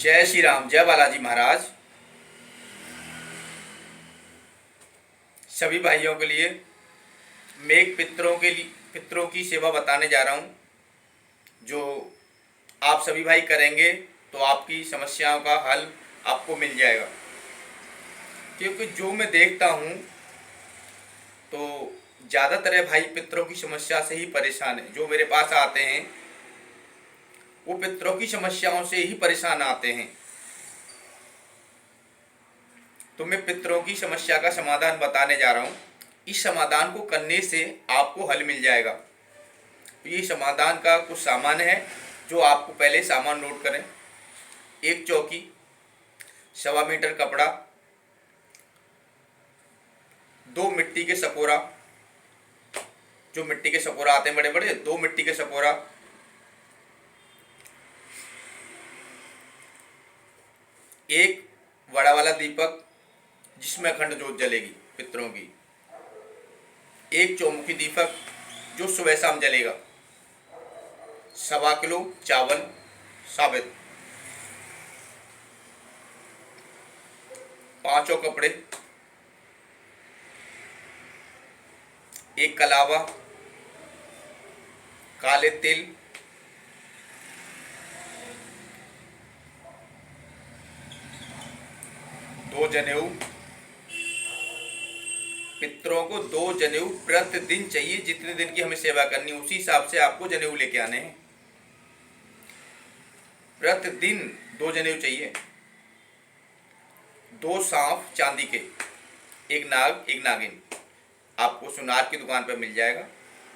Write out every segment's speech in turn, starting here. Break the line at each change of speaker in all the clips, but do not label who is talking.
जय श्री राम, जय बालाजी महाराज। सभी भाइयों के लिए मैं एक पितरों की सेवा बताने जा रहा हूँ, जो आप सभी भाई करेंगे तो आपकी समस्याओं का हल आपको मिल जाएगा। क्योंकि जो मैं देखता हूँ तो ज़्यादातर भाई पितरों की समस्या से ही परेशान है। जो मेरे पास आते हैं वो पितरों की समस्याओं से ही परेशान आते हैं। तो मैं पितरों की समस्या का समाधान बताने जा रहा हूँ। इस समाधान को करने से आपको हल मिल जाएगा। तो ये समाधान का कुछ सामान है जो आपको पहले सामान नोट करें। एक चौकी, 1.25 मीटर कपड़ा, 2 मिट्टी के सकोरा, जो मिट्टी के सकोरा आते हैं बड़े बड़े, 2 मिट्टी के सकोरा, एक बड़ा वाला दीपक जिसमें अखंड ज्योत जलेगी पितरों की, एक चौमुखी दीपक जो सुबह शाम जलेगा, 1.25 किलो चावल साबित, 5 कपड़े, एक कलावा, काले तिल, दो जनेऊ। पितरों को 2 जनेऊ प्रतिदिन चाहिए। जितने दिन की हमें सेवा करनी है उसी हिसाब से आपको जनेऊ लेके आने हैं। प्रतिदिन 2 जनेऊ चाहिए। 2 सांप चांदी के, एक नाग एक नागिन। आपको सुनार की दुकान पर मिल जाएगा।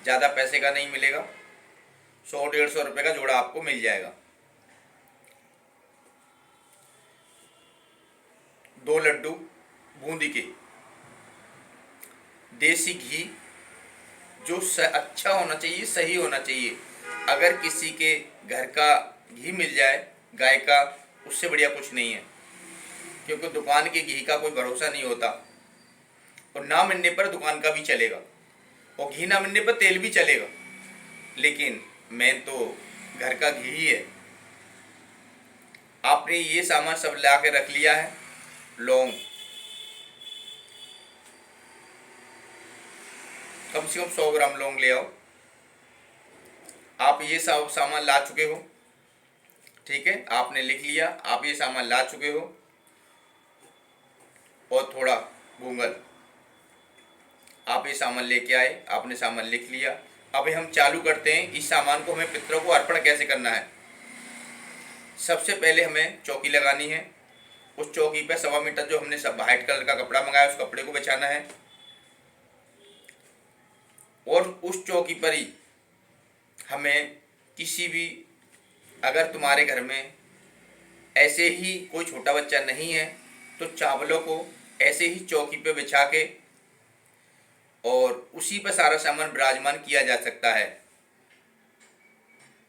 ज़्यादा पैसे का नहीं मिलेगा, 100-150 रुपये का जोड़ा आपको मिल जाएगा। 2 लड्डू बूंदी के, देसी घी जो अच्छा होना चाहिए, सही होना चाहिए। अगर किसी के घर का घी मिल जाए गाय का, उससे बढ़िया कुछ नहीं है। क्योंकि दुकान के घी का कोई भरोसा नहीं होता, और ना मिलने पर दुकान का भी चलेगा, और घी ना मिलने पर तेल भी चलेगा, लेकिन मेन तो घर का घी ही है। आपने ये सामान सब ला के रख लिया है। लौंग कम से कम 100 ग्राम लौंग ले आओ। आप ये सब सामान ला चुके हो, ठीक है, आपने लिख लिया, आप ये सामान ला चुके हो। और थोड़ा गूंगल, आप ये सामान लेके आए, आपने सामान लिख लिया। अब हम चालू करते हैं। इस सामान को हमें पितरों को अर्पण कैसे करना है। सबसे पहले हमें चौकी लगानी है। उस चौकी पे 1.25 मीटर जो हमने सब वाइट कलर का कपड़ा मंगाया, उस कपड़े को बिछाना है। और उस चौकी पर ही हमें किसी भी, अगर तुम्हारे घर में ऐसे ही कोई छोटा बच्चा नहीं है तो चावलों को ऐसे ही चौकी पे बिछा के और उसी पर सारा सामान विराजमान किया जा सकता है।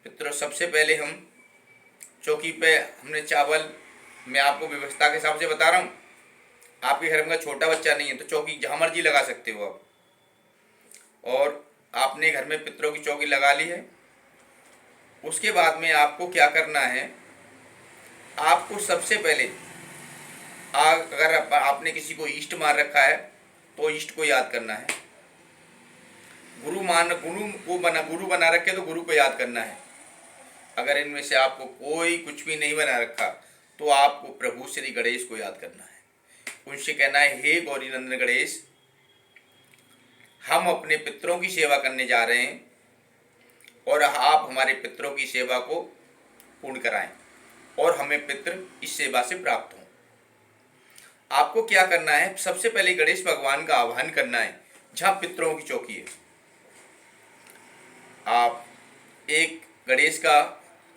मित्रों, सबसे पहले हम चौकी पे हमने चावल, मैं आपको व्यवस्था के हिसाब से बता रहा हूँ। आपके घर में छोटा बच्चा नहीं है तो चौकी जहाँ मर्जी लगा सकते हो आप। और आपने घर में पितरों की चौकी लगा ली है। उसके बाद में आपको क्या करना है, आपको सबसे पहले अगर आपने किसी को इष्ट मार रखा है तो इष्ट को याद करना है। गुरु बना रखे तो गुरु को याद करना है। अगर इनमें से आपको कोई कुछ भी नहीं बना रखा तो आपको प्रभु श्री गणेश को याद करना है। उनसे कहना है, हे गौरी नंदन गणेश, हम अपने पितरों की सेवा करने जा रहे हैं और आप हमारे पितरों की सेवा को पूर्ण कराएं और हमें पितर इस सेवा से प्राप्त हों। आपको क्या करना है, सबसे पहले गणेश भगवान का आह्वान करना है जहाँ पितरों की चौकी है। आप एक गणेश का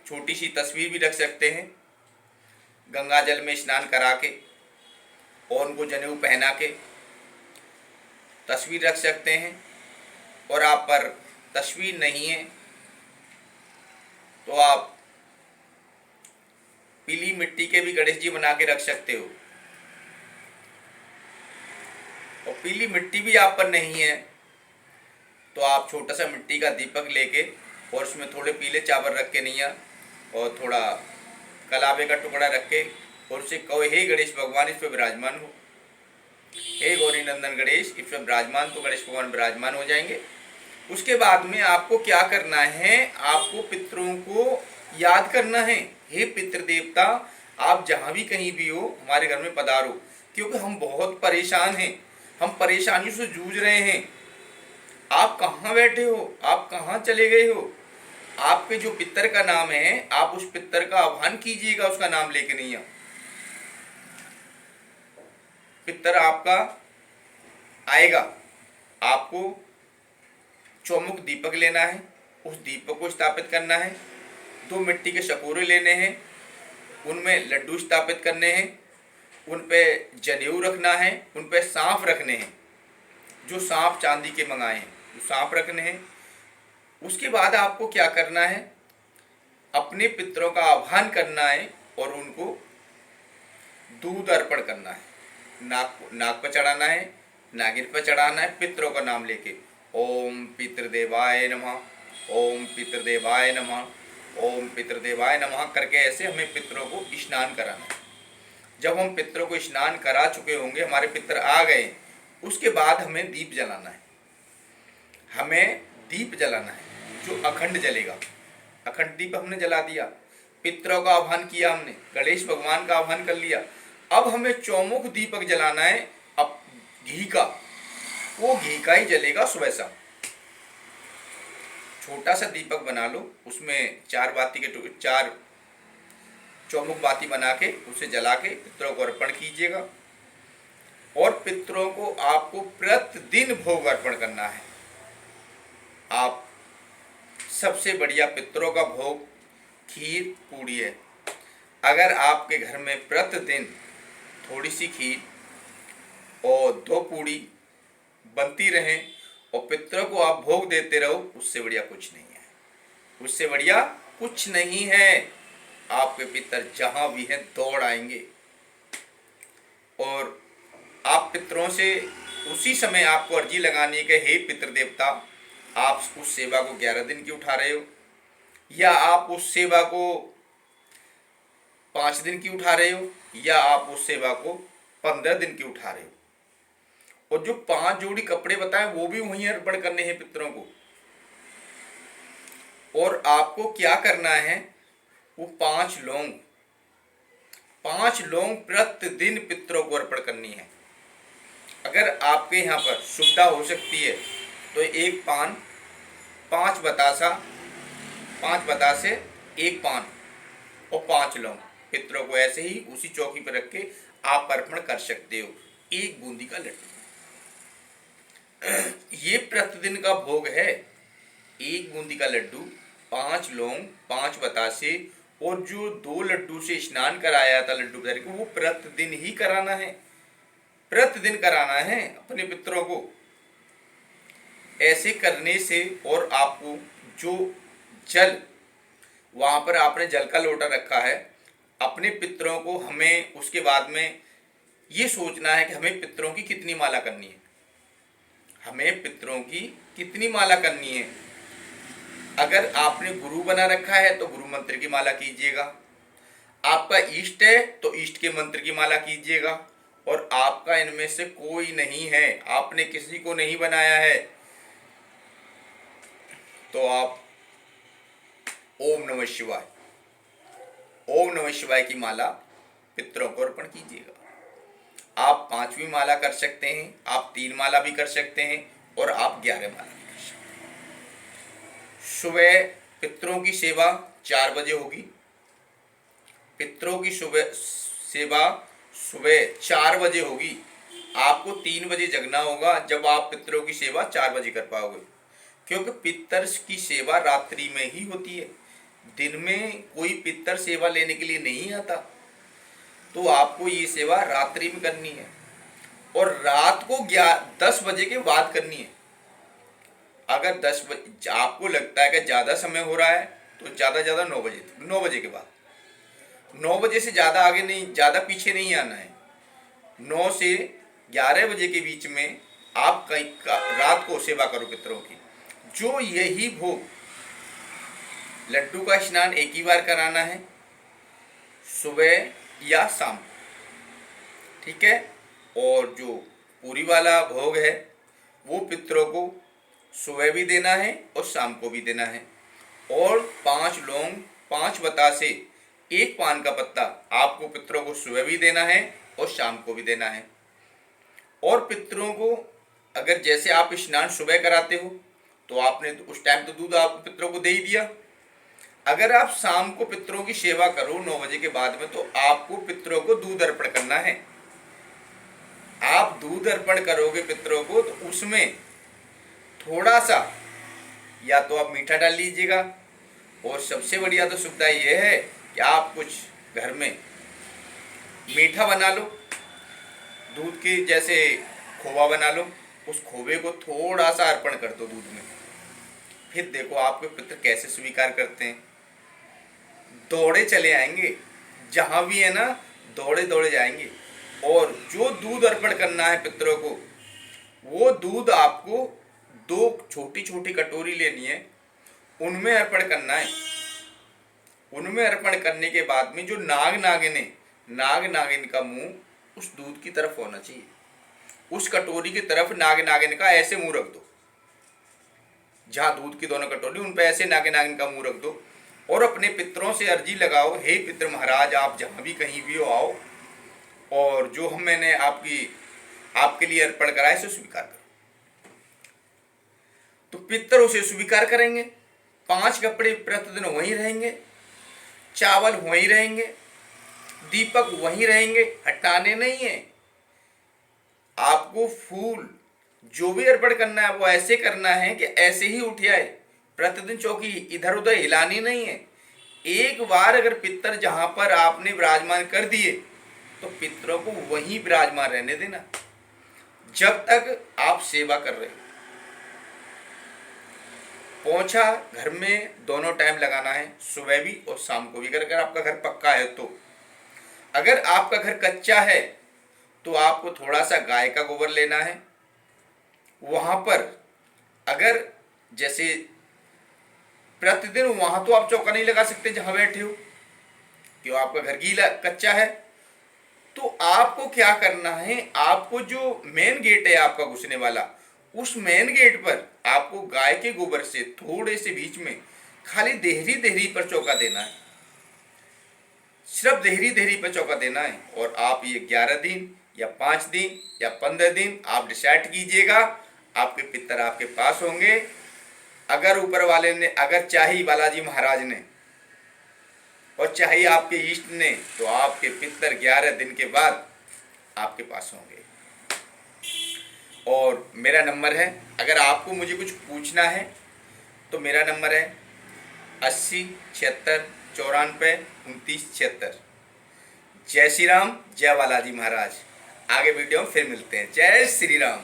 छोटी सी तस्वीर भी रख सकते हैं, गंगा जल में स्नान करा के और उनको जनेऊ पहना के तस्वीर रख सकते हैं। और आप पर तस्वीर नहीं है तो आप पीली मिट्टी के भी गणेश जी बना के रख सकते हो। और पीली मिट्टी भी आप पर नहीं है तो आप छोटा सा मिट्टी का दीपक लेके और उसमें थोड़े पीले चावल रख के नैया और थोड़ा कलावे का टुकड़ा रख के और उसे कहो, हे गणेश भगवान इस पर विराजमान हो, हे गौरी नंदन गणेश इस पर विराजमान, तो गणेश भगवान विराजमान हो जाएंगे। उसके बाद में आपको क्या करना है, आपको पितरों को याद करना है। हे पितृ देवता, आप जहाँ भी कहीं भी हो हमारे घर में पधारो, क्योंकि हम बहुत परेशान हैं, हम परेशानियों से जूझ रहे हैं। आप कहाँ बैठे हो, आप कहाँ चले गए हो? आपके जो पितर का नाम है, आप उस पितर का आह्वान कीजिएगा, उसका नाम लेके नहीं आओ। पितर आपका आएगा, आपको चौमुख दीपक लेना है, उस दीपक को स्थापित करना है। 2 मिट्टी के शकोरे लेने हैं, उनमें लड्डू स्थापित करने हैं, उन पे जनेऊ रखना है, उन पे सांप रखने हैं, जो सांप चांदी के मंगाए हैं वो सांप रखने हैं। उसके बाद आपको क्या करना है, अपने पितरों का आह्वान करना है और उनको दूध अर्पण करना है, नाक पर चढ़ाना है, नागिन पर चढ़ाना है, पितरों का नाम लेके ओम पितृदेवाय नमः, ओम पितृदेवाय नमः, ओम पितृदेवाय नमः करके ऐसे हमें पितरों को स्नान कराना है। जब हम पितरों को स्नान करा चुके होंगे, हमारे पितर आ गए, उसके बाद हमें दीप जलाना है, हमें दीप जलाना है जो अखंड जलेगा। अखंड दीप हमने जला दिया, पितरों का आह्वान किया हमने, गणेश भगवान का आह्वान कर लिया। अब हमें चौमुख दीपक जलाना है, अब घी का, वो घी का ही जलेगा सुबह शाम। छोटा सा दीपक बना लो, उसमें 4 चौमुख बाती बना के उसे जला के पितरों को अर्पण कीजिएगा। और पितरों को आपको प्रतिदिन भोग अर्पण करना है। आप सबसे बढ़िया पितरों का भोग खीर पूड़ी है। अगर आपके घर में प्रतिदिन थोड़ी सी खीर और 2 पूड़ी बनती रहें और पितरों को आप भोग देते रहो, उससे बढ़िया कुछ नहीं है, उससे बढ़िया कुछ नहीं है। आपके पितर जहाँ भी हैं दौड़ आएंगे। और आप पितरों से उसी समय आपको अर्जी लगानी है कि हे पितृ देवता, आप उस सेवा को 11 दिन की उठा रहे हो, या आप उस सेवा को 5 दिन की उठा रहे हो, या आप उस सेवा को 15 दिन की उठा रहे हो। और जो 5 जोड़ी कपड़े बताए वो भी वहीं अर्पण करने हैं पितरों को। और आपको क्या करना है, वो 5 लौंग प्रतिदिन पितरों को अर्पण करनी है। अगर आपके यहाँ पर सुविधा हो सकती है तो 1 पान, 5 बतासे 1 पान और 5 लौंग पितरों को ऐसे ही उसी चौकी पर रख के आप अर्पण कर सकते हो। 1 बूंदी का लड्डू, ये प्रतिदिन का भोग है। 1 बूंदी का लड्डू, 5 लौंग, 5 बतासे और जो 2 लड्डू से स्नान कराया था लड्डू भर को, वो प्रतिदिन ही कराना है, प्रतिदिन कराना है अपने पितरों को। ऐसे करने से, और आपको जो जल, वहां पर आपने जल का लोटा रखा है, अपने पितरों को हमें उसके बाद में ये सोचना है कि हमें पितरों की कितनी माला करनी है, हमें पितरों की कितनी माला करनी है। अगर आपने गुरु बना रखा है तो गुरु मंत्र की माला कीजिएगा, आपका इष्ट है तो इष्ट के मंत्र की माला कीजिएगा। और आपका इनमें से कोई नहीं है, आपने किसी को नहीं बनाया है, तो आप ओम नमः शिवाय, ओम नमः शिवाय की माला पितरों को अर्पण कीजिएगा। आप 5वीं माला कर सकते हैं, आप 3 माला भी कर सकते हैं, और आप 11 माला भी कर सकते हैं। सुबह पितरों की सेवा 4 बजे होगी। पितरों की सेवा सुबह 4 बजे होगी। आपको 3 बजे जगना होगा, जब आप पितरों की सेवा 4 बजे कर पाओगे, क्योंकि पितर की सेवा रात्रि में ही होती है। दिन में कोई पितर सेवा लेने के लिए नहीं आता, तो आपको ये सेवा रात्रि में करनी है, और रात को 10 बजे के बाद करनी है। अगर 10 बजे आपको लगता है कि ज़्यादा समय हो रहा है, तो ज़्यादा 9 बजे के बाद, 9 बजे से ज़्यादा आगे नहीं, ज़्यादा पीछे नहीं आना है। 9 से 11 बजे के बीच में आप कहीं रात को सेवा करो पितरों की। जो यही भोग, लड्डू का स्नान एक ही बार कराना है, सुबह या शाम को, ठीक है। और जो पूरी वाला भोग है वो पितरों को सुबह भी देना है और शाम को भी देना है। और 5 लौंग, 5 बतासे, 1 पान का पत्ता आपको पितरों को सुबह भी देना है और शाम को भी देना है। और पितरों को अगर जैसे आप स्नान सुबह कराते हो तो आपने उस टाइम तो दूध आप पितरों को दे ही दिया। अगर आप शाम को पितरों की सेवा करो 9 बजे के बाद में तो आपको पितरों को दूध अर्पण करना है। आप दूध अर्पण करोगे पितरों को तो उसमें थोड़ा सा या तो आप मीठा डाल लीजिएगा, और सबसे बढ़िया तो सुविधा यह है कि आप कुछ घर में मीठा बना लो, दूध की जैसे खोवा बना लो, उस खोवे को थोड़ा सा अर्पण कर दो दूध में। फिर देखो आपके पितर कैसे स्वीकार करते हैं, दौड़े चले आएंगे, जहां भी है ना दौड़े दौड़े जाएंगे। और जो दूध अर्पण करना है पितरों को, वो दूध आपको 2 छोटी छोटी कटोरी लेनी है, उनमें अर्पण करना है। उनमें अर्पण करने के बाद में जो नाग नागिन का मुंह उस दूध की तरफ होना चाहिए। उस कटोरी की तरफ नाग नागिन का ऐसे मुंह रख दो, जहां दूध की दोनों कटोरी उन पे ऐसे नाग नागिन का मुंह रख दो, और अपने पितरों से अर्जी लगाओ, हे पितर महाराज आप जहां भी कहीं भी हो आओ, और जो मैंने आपके लिए अर्पण कराया इसे स्वीकार करो। तो पितर उसे स्वीकार करेंगे। 5 कपड़े प्रतिदिन वहीं रहेंगे, चावल वहीं रहेंगे, दीपक वहीं रहेंगे, हटाने नहीं है। आपको फूल जो भी अर्पण करना है वो ऐसे करना है कि ऐसे ही उठ आए, प्रतिदिन चौकी इधर उधर हिलानी नहीं है। एक बार अगर पितर जहां पर आपने विराजमान कर दिए तो पितरों को वहीं विराजमान रहने देना जब तक आप सेवा कर रहे हो। पोंछा घर में दोनों टाइम लगाना है, सुबह भी और शाम को भी, अगर आपका घर पक्का है तो। अगर आपका घर कच्चा है तो आपको थोड़ा सा गाय का गोबर लेना है। वहां पर अगर जैसे प्रतिदिन वहां तो आप चौका नहीं लगा सकते जहां बैठे हो, क्यों आपका घर गीला कच्चा है। तो आपको क्या करना है, आपको जो मेन गेट है आपका घुसने वाला, उस मेन गेट पर आपको गाय के गोबर से थोड़े से बीच में खाली देहरी देहरी पर चौका देना है, सिर्फ देहरी देहरी पर चौका देना है। और आप ये 11 दिन या 5 दिन या 15 दिन आप डिसाइड कीजिएगा, आपके पितर आपके पास होंगे। अगर ऊपर वाले ने, अगर चाहिए बालाजी महाराज ने और चाहिए आपके इष्ट ने, तो आपके पितर 11 दिन के बाद आपके पास होंगे। और मेरा नंबर है, अगर आपको मुझे कुछ पूछना है तो मेरा नंबर है 80 76 94 29 76। जय श्री राम, जय बालाजी महाराज। आगे वीडियो में फिर मिलते हैं। जय श्री राम।